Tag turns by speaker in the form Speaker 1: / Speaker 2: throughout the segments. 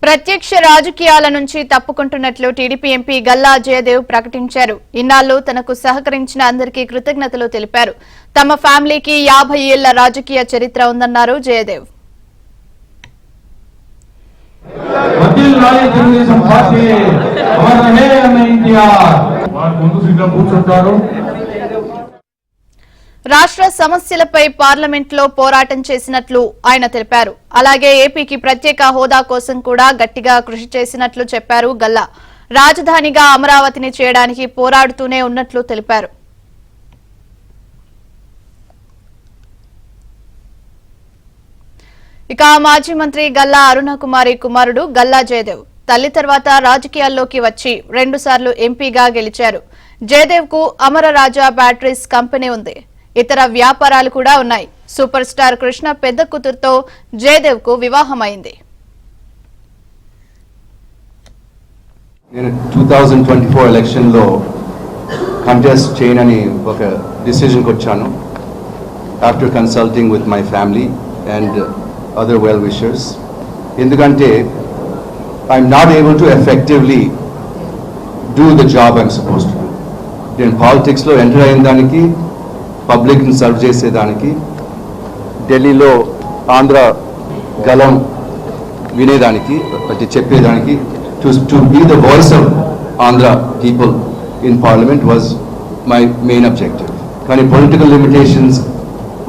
Speaker 1: ప్రత్యక్ష రాజకీయాల నుంచి తప్పుకుంటున్నట్లు టీడీపీ ఎంపీ గల్లా జయదేవ్ ప్రకటించారు. ఇన్నాళ్లు తనకు సహకరించిన అందరికీ కృతజ్ఞతలు తెలిపారు. తమ ఫ్యామిలీకి 50 ఏళ్ల రాజకీయ చరిత్ర ఉందన్నారు జయదేవ్. రాష్ట్ర సమస్యలపై పార్లమెంట్లో పోరాటం చేసినట్లు ఆయన తెలిపారు. అలాగే ఏపీకి ప్రత్యేక హోదా కోసం కూడా గట్టిగా కృషి చేసినట్లు చెప్పారు గల్లా. రాజధానిగా అమరావతిని చేయడానికి పోరాడుతూనే ఉన్నట్లు తెలిపారు. ఇక మాజీ మంత్రి గల్లా అరుణకుమారి కుమారుడు గల్లా జయదేవ్ తల్లి తర్వాత రాజకీయాల్లోకి వచ్చి 2 సార్లు ఎంపీగా గెలిచారు. జయదేవ్ కు అమరరాజా బ్యాటరీస్ కంపెనీ ఉంది. ఇతర వ్యాపారాలు కూడా ఉన్నాయి. సూపర్ స్టార్ కృష్ణ పెద్ద కూతురుతో జయదేవ్ కు వివాహమైంది.
Speaker 2: నేను 2024 ఎలక్షన్ లో కంటెస్ట్ చేయనని ఒక డిసిజన్కి వచ్చాను. After consulting with my family and other well wishers. ఎందుకంటే I'm not able to effectively do the job I'm suppose to do. నేను పాలిటిక్స్లో ఎంటర్ అయిన దానికి, పబ్లిక్ని సర్వ్ చేసేదానికి, ఢిల్లీలో ఆంధ్ర గలం వినేదానికి, చెప్పేదానికి, to be the voice of Andhra people in parliament was my main objective. కానీ పొలిటికల్ లిమిటేషన్స్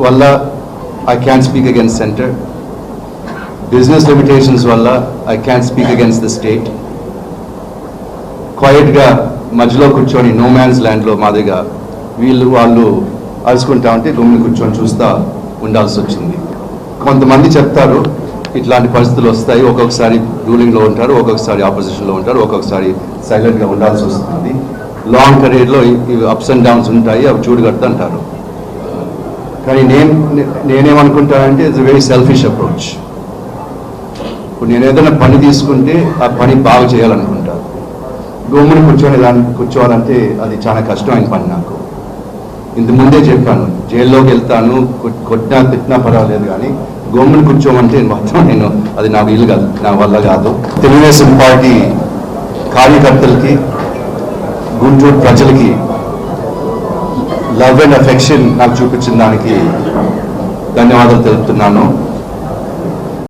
Speaker 2: వల్ల I can speak against centre. Business limitations వల్ల I can speak against the state. క్వైట్గా మధ్యలో కూర్చొని నో మ్యాన్స్ ల్యాండ్లో మాదిరిగా వాళ్ళు అరుచుకుంటా ఉంటే గమ్ముని కూర్చొని చూస్తూ ఉండాల్సి వచ్చింది. కొంతమంది చెప్తారు ఇట్లాంటి పరిస్థితులు వస్తాయి, ఒక్కొక్కసారి రూలింగ్లో ఉంటారు, ఒక్కొక్కసారి ఆపోజిషన్లో ఉంటారు, ఒక్కొక్కసారి సైలెంట్గా ఉండాల్సి వస్తుంది. లాంగ్ కెరీర్లో ఇవి అప్స్ అండ్ డౌన్స్ ఉంటాయి, అవి చూడగడతా అంటారు. కానీ నేనేమనుకుంటానంటే ఇట్స్ వెరీ సెల్ఫిష్ అప్రోచ్. ఇప్పుడు నేను ఏదైనా పని తీసుకుంటే ఆ పని బాగా చేయాలనుకుంటాను. గమ్ముని కూర్చోవాలంటే అది చాలా కష్టమైన పని నాకు. ఇంతకుముందే చెప్పాను, జైల్లోకి వెళ్తాను, కొట్టినా తిట్టినా పర్వాలేదు, కానీ గమ్ముని కూర్చోమంటే మాత్రం అది నాకు ఇల్లు కాదు, నా వల్ల కాదు. తెలుగుదేశం పార్టీ కార్యకర్తలకి, గుంటూరు ప్రజలకి లవ్ అండ్ అఫెక్షన్ నాకు చూపించిన దానికి ధన్యవాదాలు తెలుపుతున్నాను.